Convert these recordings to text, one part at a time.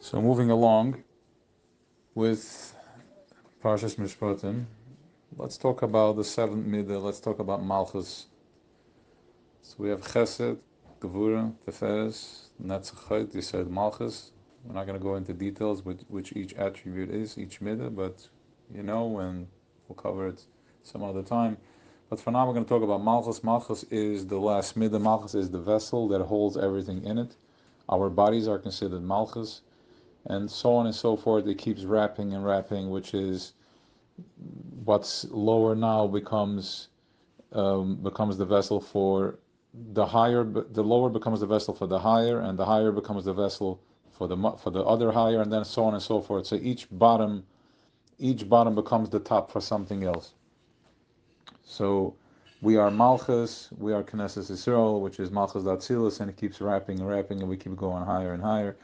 So moving along with Parshas Mishpatim, let's talk about the seventh midah. Let's talk about Malchus. So we have Chesed, Gevura, Teferes, Netzachot, Yesod, Malchus. We're not going to go into details with which each attribute is, each midah, but and we'll cover it some other time. But for now, we're going to talk about Malchus. Malchus is the last midah. Malchus is the vessel that holds everything in it. Our bodies are considered Malchus, and so on and so forth. It keeps wrapping and wrapping, which is what's lower now becomes the vessel for the higher. The lower becomes the vessel for the higher, and the higher becomes the vessel for the other higher, and then so on and so forth. So each bottom becomes the top for something else. So we are Malchus, we are Knesset Yisrael, which is Malchus Datzilus, and it keeps wrapping and wrapping, and we keep going higher and higher.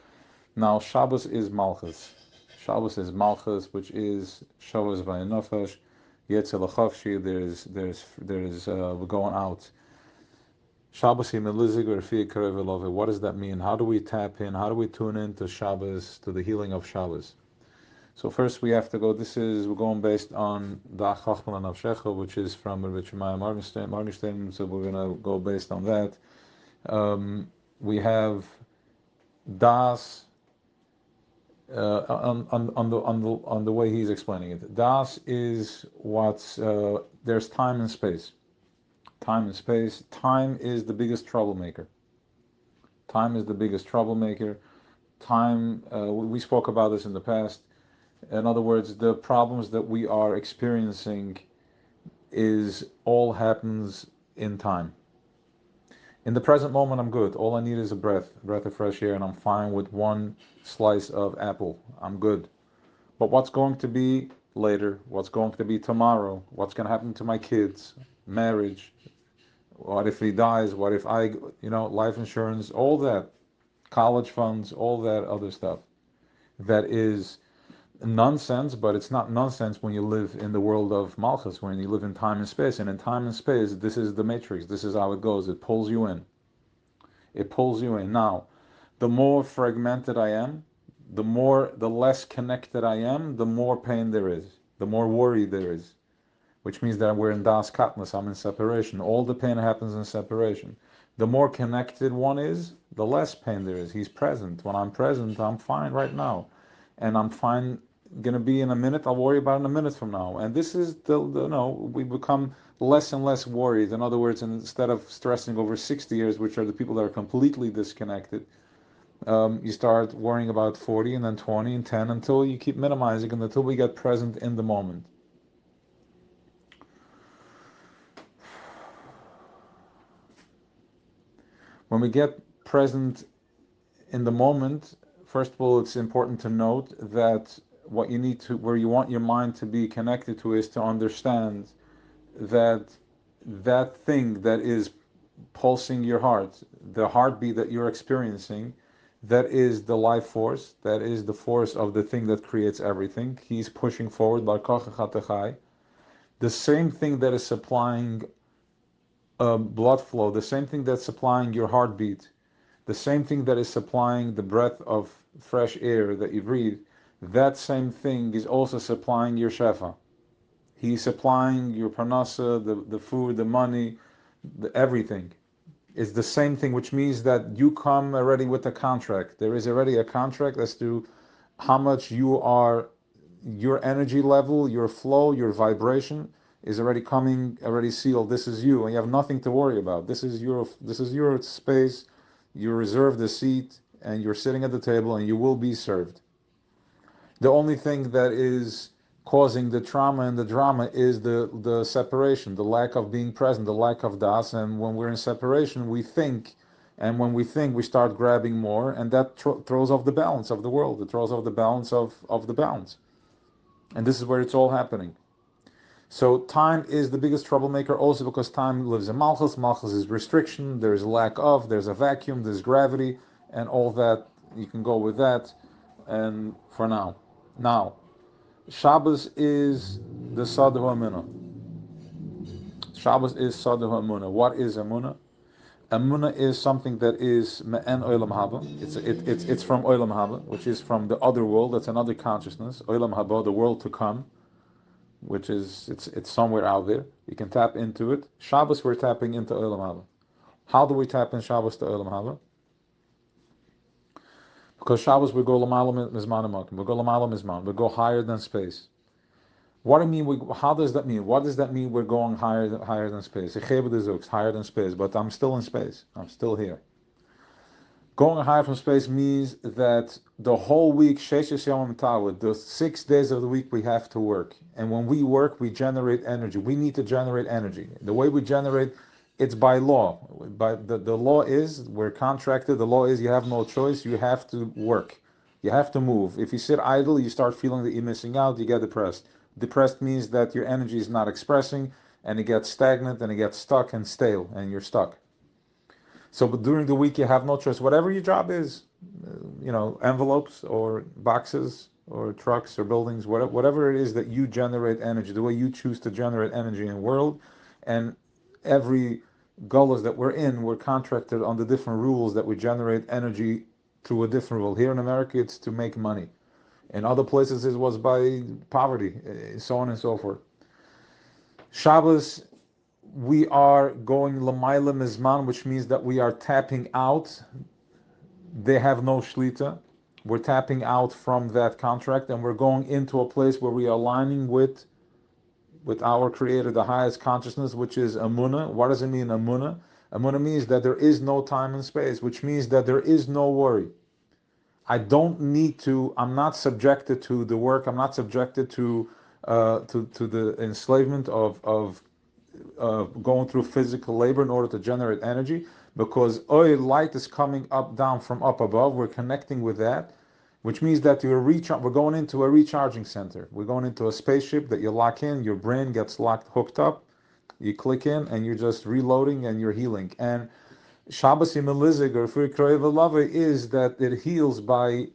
Now Shabbos is Malchus. Shabbos is Malchus, which is Shabbos Vayanofesh, Yetzel Achavshi. We're going out. Shabbos Himelizig or Fi Karev. What does that mean? How do we tap in? How do we tune in to Shabbos, to the healing of Shabbos? So first we have to go. We're going based on Da Chachmal Navshecha, which is from Rabbi Shemaya Morgenstern. So we're gonna go based on that. We have Das. On the way he's explaining it, Das is what's there's time and space. Time and space. Time is the biggest troublemaker. Time is the biggest troublemaker. Time. We spoke about this in the past. In other words, the problems that we are experiencing all happens in time. In the present moment, I'm good. All I need is a breath of fresh air, and I'm fine with one slice of apple. I'm good. But what's going to be later? What's going to be tomorrow? What's going to happen to my kids? Marriage? What if he dies? What if life insurance? All that. College funds, all that other stuff. That is nonsense, but it's not nonsense when you live in the world of Malchus, when you live in time and space. And in time and space, this is the matrix. This is how it goes. It pulls you in. It pulls you in. Now, the more fragmented I am, the less connected I am, the more pain there is, the more worry there is, which means that we're in Das Katnas, I'm in separation. All the pain happens in separation. The more connected one is, the less pain there is. He's present. When I'm present, I'm fine right now. And I'm fine, gonna be in a minute, I'll worry about in a minute from now. And this is we become less and less worried. In other words, instead of stressing over 60 years, which are the people that are completely disconnected, you start worrying about 40 and then 20 and 10 until you keep minimizing and until we get present in the moment. When we get present in the moment, first of all, it's important to note that where you want your mind to be connected to is to understand that thing that is pulsing your heart, the heartbeat that you're experiencing, that is the life force, that is the force of the thing that creates everything. He's pushing forward, the same thing that is supplying blood flow, the same thing that's supplying your heartbeat, the same thing that is supplying the breath of fresh air that you breathe, that same thing is also supplying your shefa. He's supplying your parnasa, the food, the money, everything. It's the same thing, which means that you come already with a contract. There is already a contract as to how much your energy level, your flow, your vibration is already coming, already sealed. This is you, and you have nothing to worry about. This is your space. You reserve the seat, and you're sitting at the table, and you will be served. The only thing that is causing the trauma and the drama is the separation, the lack of being present, the lack of das. And when we're in separation, we think, and when we think, we start grabbing more, and that throws off the balance of the world. It throws off the balance of the balance. And this is where it's all happening. So time is the biggest troublemaker, also because time lives in Malchus. Malchus is restriction, there's there's a vacuum, there's gravity, and all that. You can go with that, and for now. Now, Shabbos is the Sadahu Amuna. Shabbos is Sadahu Amuna. What is Amuna? Amuna is something that is me'en olam haba. It's from olam haba, which is from the other world. That's another consciousness. Olam haba, the world to come, which is it's somewhere out there. You can tap into it. Shabbos, we're tapping into olam haba. How do we tap in Shabbos to olam haba? Because Shabbos we go l'malam mizman amakim. We go l'malam mizman. We go higher than space. What I mean, how does that mean? What does that mean? We're going higher than space. Ich gebe the zooks, higher than space, but I'm still in space. I'm still here. Going higher from space means that the whole week, Sheshes Yom Tawid, the 6 days of the week we have to work. And when we work, we generate energy. We need to generate energy. The way we generate, it's by law. The law is, we're contracted, the law is you have no choice, you have to work. You have to move. If you sit idle, you start feeling that you're missing out, you get depressed. Depressed means that your energy is not expressing, and it gets stagnant, and it gets stuck and stale, and you're stuck. So, but during the week, you have no choice. Whatever your job is, envelopes or boxes or trucks or buildings, whatever it is that you generate energy, the way you choose to generate energy in the world, and every gullahs that we're in, we're contracted on the different rules that we generate energy through a different rule. Here in America, it's to make money. In other places, it was by poverty, so on and so forth. Shabbos, we are going l'mayla mizman, which means that we are tapping out. They have no shlita. We're tapping out from that contract, and we're going into a place where we are aligning with our Creator, the highest consciousness, which is Amuna. What does it mean, Amuna? Amuna means that there is no time and space, which means that there is no worry. I don't need to. I'm not subjected to the work. I'm not subjected to the enslavement of going through physical labor in order to generate energy, because light is coming down from up above. We're connecting with that, which means that we're going into a recharging center. We're going into a spaceship that you lock in. Your brain gets hooked up. You click in, and you're just reloading, and you're healing. And Shabbos Yimelizik or Fur Kroeva Lava is that it heals by,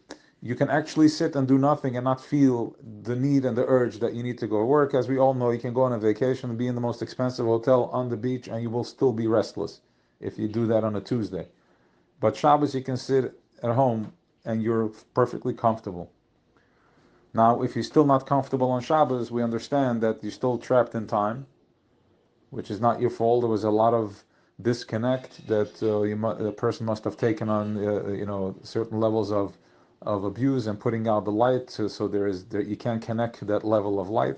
you can actually sit and do nothing and not feel the need and the urge that you need to go to work. As we all know, you can go on a vacation and be in the most expensive hotel on the beach, and you will still be restless if you do that on a Tuesday. But Shabbos, you can sit at home and you're perfectly comfortable. Now, if you're still not comfortable on Shabbos, we understand that you're still trapped in time, which is not your fault. There was a lot of disconnect that the person must have taken on, certain levels of abuse and putting out the light. So you can't connect that level of light.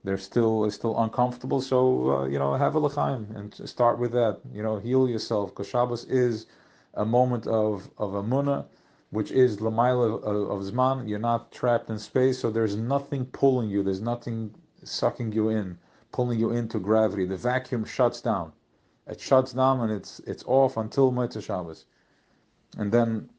It's still uncomfortable. So have a l'chaim and start with that. Heal yourself, because Shabbos is a moment of Amuna, which is l'mayla of Zman. You're not trapped in space, so there's nothing pulling you. There's nothing sucking you in, pulling you into gravity. The vacuum shuts down. It shuts down, and it's off until Motzei Shabbos, and then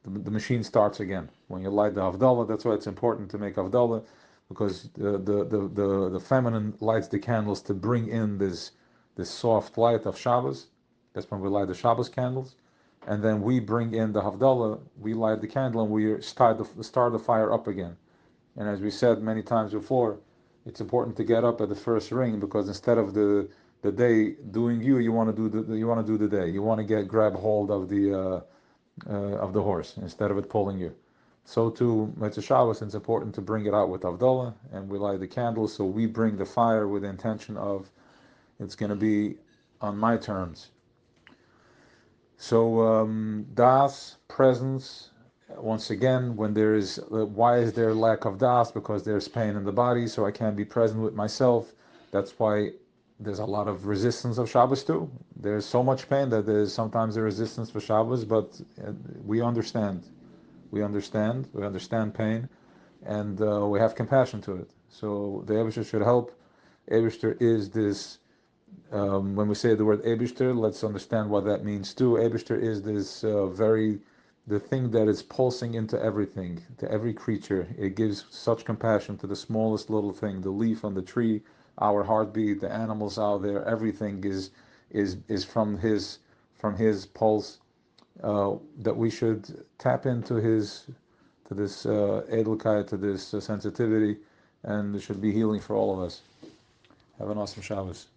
the machine starts again. When you light the Havdalah, that's why it's important to make Havdalah, because the feminine lights the candles to bring in this soft light of Shabbos. That's when we light the Shabbos candles, and then we bring in the Havdalah. We light the candle, and we start the fire up again. And as we said many times before, it's important to get up at the first ring, because instead of the day doing you want to do the day. You want to grab hold of the horse instead of it pulling you. So too, Motzei Shabbos, it's important to bring it out with Havdalah, and we light the candles. So we bring the fire with the intention of, it's going to be on my terms. So das, presence. Once again, when there is, why is there lack of das? Because there's pain in the body, so I can't be present with myself. That's why there's a lot of resistance of Shabbos too. There's so much pain that there's sometimes a resistance for Shabbos, but we understand. We understand pain, and we have compassion to it. So the Eibishter should help. Eibishter is this, when we say the word Eibishter, let's understand what that means too. Eibishter is this the thing that is pulsing into everything, to every creature. It gives such compassion to the smallest little thing, the leaf on the tree, our heartbeat, the animals out there. Everything is from his pulse, that we should tap into this edelkeit, to this sensitivity, and it should be healing for all of us. Have an awesome Shabbos.